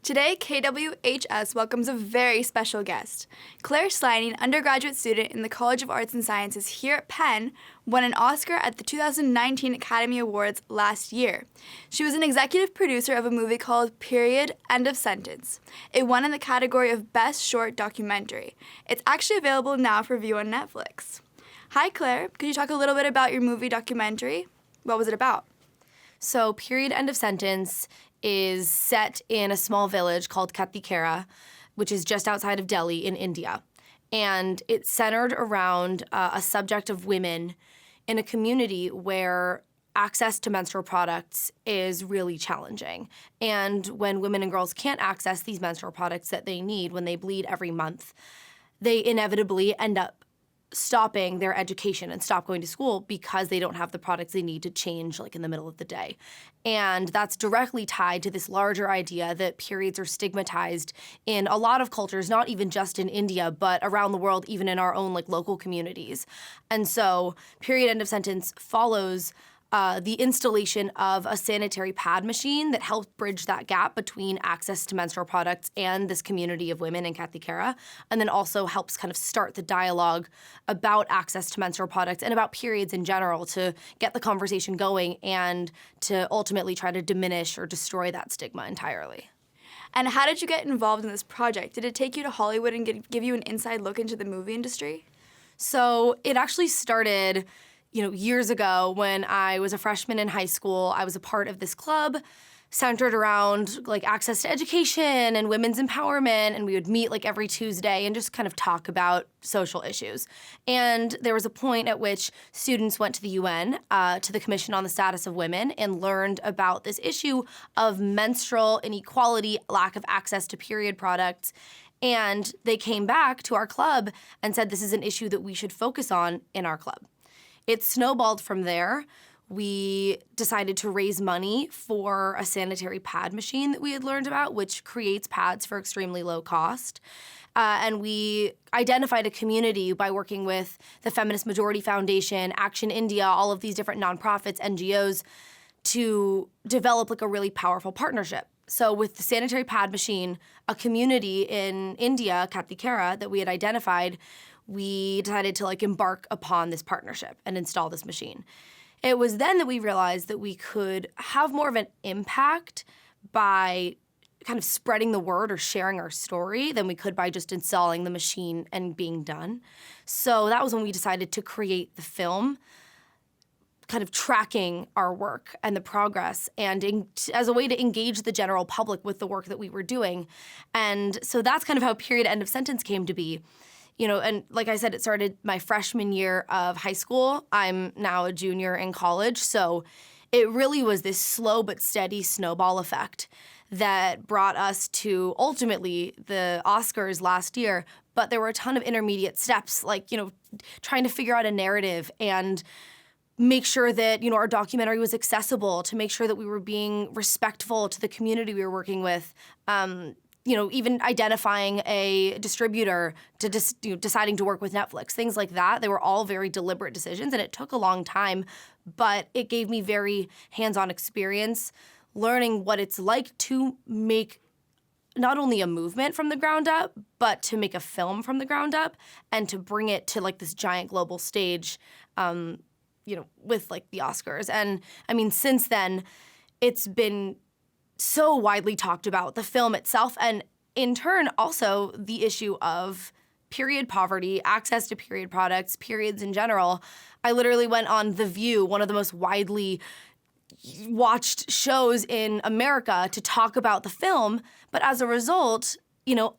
Today, KWHS welcomes a very special guest. Claire Sliney, an undergraduate student in the College of Arts and Sciences here at Penn, won an Oscar at the 2019 Academy Awards last year. She was an executive producer of a movie called Period, End of Sentence. It won in the category of Best Short Documentary. It's actually available now for view on Netflix. Hi, Claire. Could you talk a little bit about your movie documentary? What was it about? So Period, End of Sentence is set in a small village called Kathikera, which is just outside of Delhi in India. And it's centered around a subject of women in a community where access to menstrual products is really challenging. And when women and girls can't access these menstrual products that they need when they bleed every month, they inevitably end up stopping their education and stop going to school because they don't have the products they need to change like in the middle of the day. And that's directly tied to this larger idea that periods are stigmatized in a lot of cultures, not even just in India, but around the world, even in our own like local communities. And so Period, End of Sentence follows the installation of a sanitary pad machine that helps bridge that gap between access to menstrual products and this community of women in Kathikera, and then also helps kind of start the dialogue about access to menstrual products and about periods in general to get the conversation going and to ultimately try to diminish or destroy that stigma entirely. And how did you get involved in this project? Did it take you to Hollywood and give you an inside look into the movie industry? So it actually started years ago when I was a freshman in high school. I was a part of this club centered around like access to education and women's empowerment, and we would meet like every Tuesday and just kind of talk about social issues. And there was a point at which students went to the UN, to the Commission on the Status of Women, and learned about this issue of menstrual inequality, lack of access to period products. And they came back to our club and said this is an issue that we should focus on in our club. It snowballed from there. We decided to raise money for a sanitary pad machine that we had learned about, which creates pads for extremely low cost. And we identified a community by working with the Feminist Majority Foundation, Action India, all of these different nonprofits, NGOs, to develop like a really powerful partnership. So with the sanitary pad machine, a community in India, Kathikera, that we had identified, we decided to like embark upon this partnership and install this machine. It was then that we realized that we could have more of an impact by kind of spreading the word or sharing our story than we could by just installing the machine and being done. So that was when we decided to create the film, kind of tracking our work and the progress and as a way to engage the general public with the work that we were doing. And so that's kind of how Period, End of Sentence came to be. And like I said, it started my freshman year of high school. I'm now a junior in college, so it really was this slow but steady snowball effect that brought us to ultimately the Oscars last year. But there were a ton of intermediate steps, like, trying to figure out a narrative and make sure that, our documentary was accessible, to make sure that we were being respectful to the community we were working with, even identifying a distributor, to deciding to work with Netflix, things like that. They were all very deliberate decisions, and it took a long time, but it gave me very hands-on experience learning what it's like to make not only a movement from the ground up, but to make a film from the ground up and to bring it to like this giant global stage, with like the Oscars. And I mean, since then, it's been so widely talked about, the film itself, and in turn also the issue of period poverty, access to period products, periods in general. I literally went on The View, one of the most widely watched shows in America, to talk about the film, but as a result,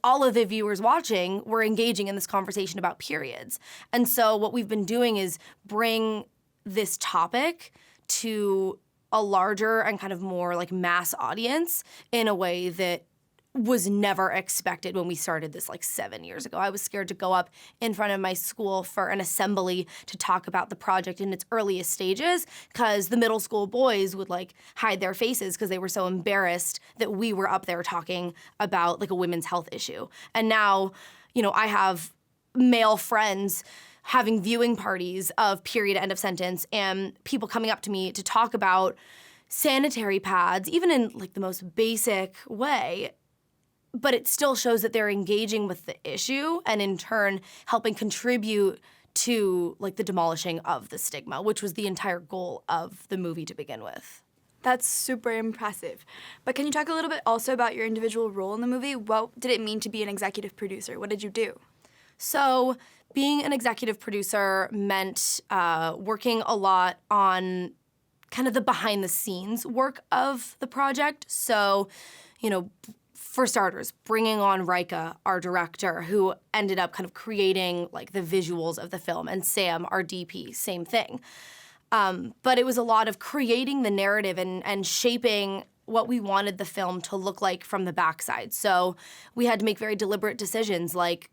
all of the viewers watching were engaging in this conversation about periods. And so what we've been doing is bring this topic to a larger and kind of more like mass audience in a way that was never expected when we started this like 7 years ago. I was scared to go up in front of my school for an assembly to talk about the project in its earliest stages because the middle school boys would like hide their faces because they were so embarrassed that we were up there talking about like a women's health issue. And now, I have male friends having viewing parties of Period, End of Sentence, and people coming up to me to talk about sanitary pads, even in like the most basic way, but it still shows that they're engaging with the issue and in turn helping contribute to like the demolishing of the stigma, which was the entire goal of the movie to begin with. That's super impressive. But can you talk a little bit also about your individual role in the movie? What did it mean to be an executive producer? What did you do? So being an executive producer meant working a lot on kind of the behind the scenes work of the project. So, for starters, bringing on Rika, our director, who ended up kind of creating like the visuals of the film, and Sam, our DP, same thing. But it was a lot of creating the narrative and shaping what we wanted the film to look like from the backside. So we had to make very deliberate decisions like,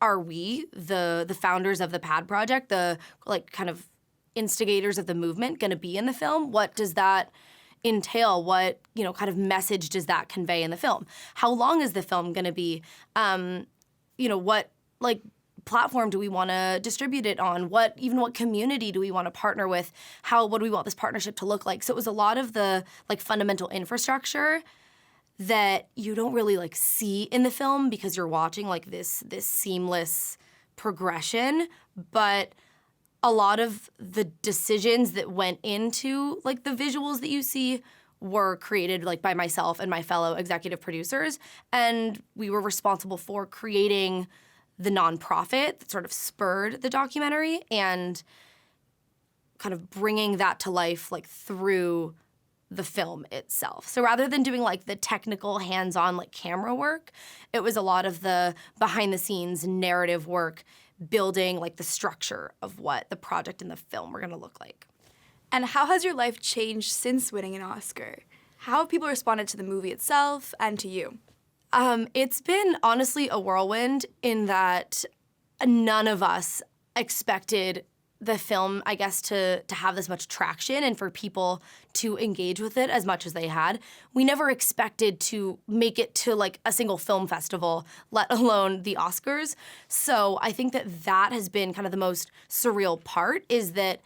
are we, the founders of the PAD project, the like kind of instigators of the movement, going to be in the film? What does that entail? What, kind of message does that convey in the film? How long is the film going to be? What, like, platform do we want to distribute it on? What community do we want to partner with? What do we want this partnership to look like? So it was a lot of the, like, fundamental infrastructure that you don't really, like, see in the film because you're watching, like, this seamless progression, but a lot of the decisions that went into, like, the visuals that you see were created, like, by myself and my fellow executive producers, and we were responsible for creating the nonprofit that sort of spurred the documentary and kind of bringing that to life, like, through the film itself. So rather than doing, like, the technical hands-on, like, camera work, it was a lot of the behind-the-scenes narrative work, building, like, the structure of what the project and the film were going to look like. And how has your life changed since winning an Oscar? How have people responded to the movie itself and to you? It's been honestly a whirlwind in that none of us expected the film, I guess, to have this much traction and for people to engage with it as much as they had. We never expected to make it to, like, a single film festival, let alone the Oscars. So I think that has been kind of the most surreal part, is that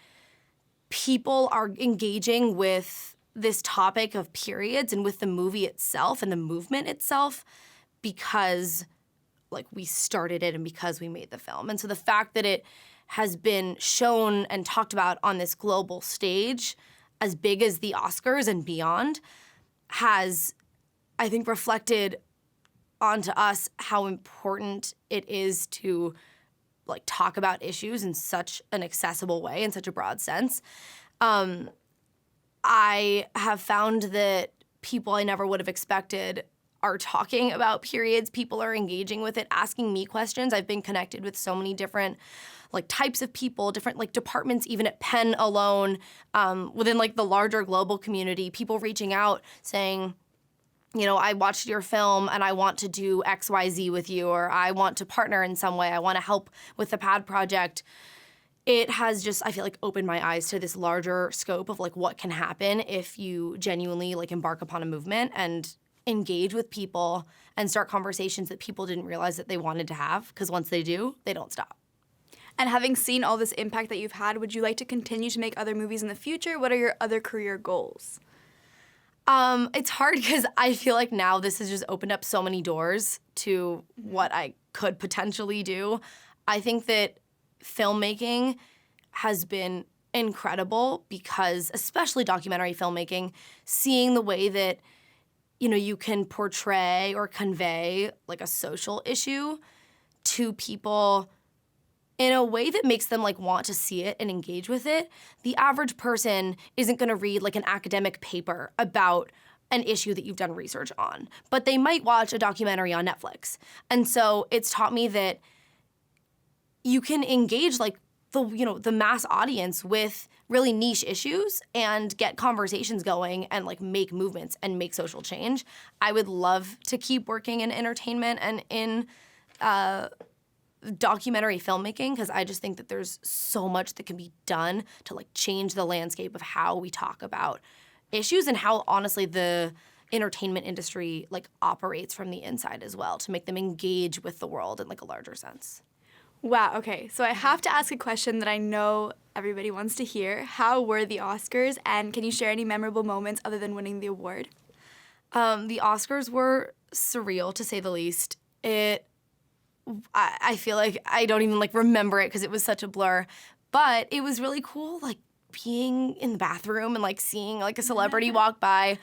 people are engaging with this topic of periods and with the movie itself and the movement itself because, like, we started it and because we made the film. And so the fact that it has been shown and talked about on this global stage as big as the Oscars and beyond has, I think, reflected onto us how important it is to, like, talk about issues in such an accessible way, in such a broad sense. I have found that people I never would have expected are talking about periods. People are engaging with it, asking me questions. I've been connected with so many different, like, types of people, different, like, departments, even at Penn alone, within, like, the larger global community, people reaching out saying, I watched your film and I want to do XYZ with you, or I want to partner in some way. I want to help with the PAD project. It has just, I feel like, opened my eyes to this larger scope of, like, what can happen if you genuinely, like, embark upon a movement and engage with people and start conversations that people didn't realize that they wanted to have, because once they do, they don't stop. And having seen all this impact that you've had, would you like to continue to make other movies in the future? What are your other career goals? It's hard because I feel like now this has just opened up so many doors to what I could potentially do. I think that filmmaking has been incredible because, especially documentary filmmaking, seeing the way that, you can portray or convey, like, a social issue to people in a way that makes them, like, want to see it and engage with it. The average person isn't going to read, like, an academic paper about an issue that you've done research on, but they might watch a documentary on Netflix. And so it's taught me that you can engage, like, the mass audience with really niche issues and get conversations going and, like, make movements and make social change. I would love to keep working in entertainment and in documentary filmmaking because I just think that there's so much that can be done to, like, change the landscape of how we talk about issues and how, honestly, the entertainment industry, like, operates from the inside as well to make them engage with the world in, like, a larger sense. Wow, okay. So I have to ask a question that I know everybody wants to hear. How were the Oscars, and can you share any memorable moments other than winning the award? The Oscars were surreal, to say the least. I feel like I don't even like remember it because it was such a blur. But it was really cool, like being in the bathroom and like seeing like a celebrity walk by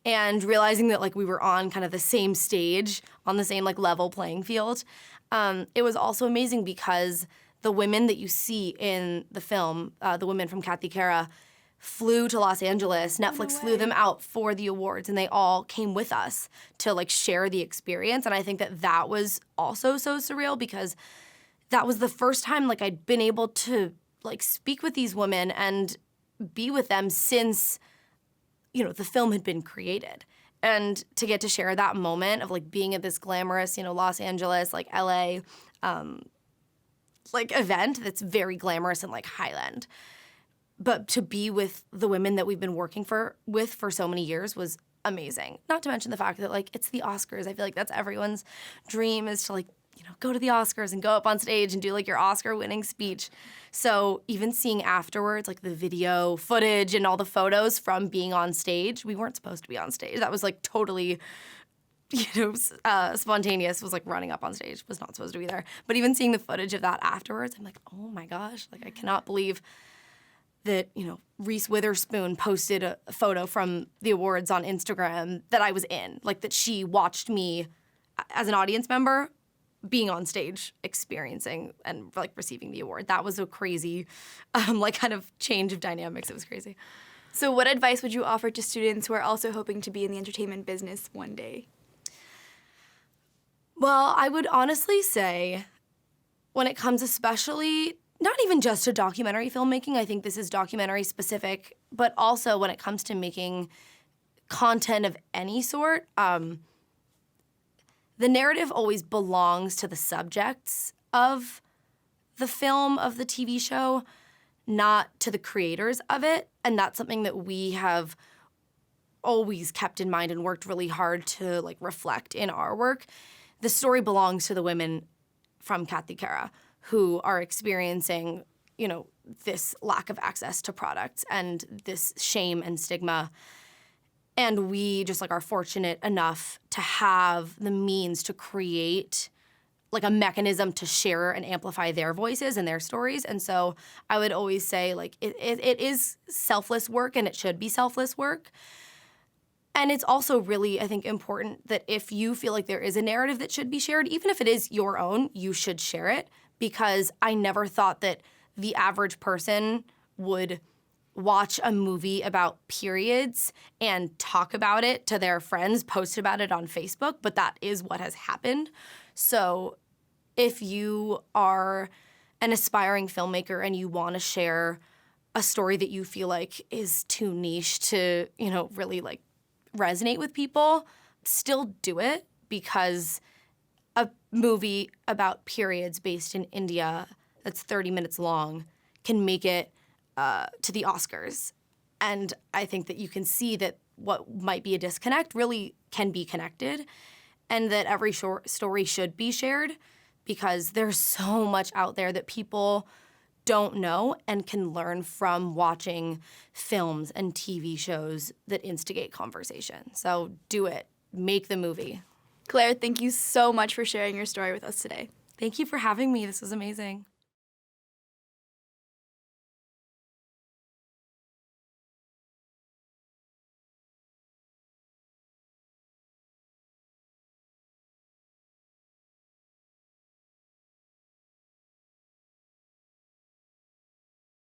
and realizing that like we were on kind of the same stage, on the same like level playing field. It was also amazing because the women that you see in the film, the women from Kathy Kara, flew to Los Angeles. Netflix flew them out for the awards, and they all came with us to like share the experience. And I think that that was also so surreal because that was the first time like I'd been able to like speak with these women and be with them since, you know, the film had been created. And to get to share that moment of like being at this glamorous, you know, Los Angeles, like LA, like event that's very glamorous and like high end. But to be with the women that we've been working with for so many years was amazing. Not to mention the fact that like it's the Oscars. I feel like that's everyone's dream, is to like, you know, go to the Oscars and go up on stage and do like your Oscar-winning speech. So even seeing afterwards, like the video footage and all the photos from being on stage, we weren't supposed to be on stage. That was like totally, you know, spontaneous. Was like running up on stage, was not supposed to be there. But even seeing the footage of that afterwards, I'm like, oh my gosh, like I cannot believe that, you know, Reese Witherspoon posted a photo from the awards on Instagram that I was in, like that she watched me as an audience member being on stage, experiencing and like receiving the award. That was a crazy, like kind of change of dynamics. It was crazy. So what advice would you offer to students who are also hoping to be in the entertainment business one day? Well, I would honestly say when it comes especially not even just to documentary filmmaking, I think this is documentary specific, but also when it comes to making content of any sort, the narrative always belongs to the subjects of the film, of the TV show, not to the creators of it. And that's something that we have always kept in mind and worked really hard to like reflect in our work. The story belongs to the women from Kathy Kara who are experiencing, you know, this lack of access to products and this shame and stigma. And we just like are fortunate enough to have the means to create like a mechanism to share and amplify their voices and their stories. And so I would always say like it is selfless work, and it should be selfless work. And it's also really, I think, important that if you feel like there is a narrative that should be shared, even if it is your own, you should share it. Because I never thought that the average person would watch a movie about periods and talk about it to their friends, post about it on Facebook, but that is what has happened. So if you are an aspiring filmmaker and you want to share a story that you feel like is too niche to, you know, really like resonate with people, still do it, because a movie about periods based in India that's 30 minutes long can make it to the Oscars. And I think that you can see that what might be a disconnect really can be connected, and that every short story should be shared, because there's so much out there that people don't know and can learn from watching films and TV shows that instigate conversation. So do it. Make the movie. Claire, thank you so much for sharing your story with us today. Thank you for having me. This was amazing.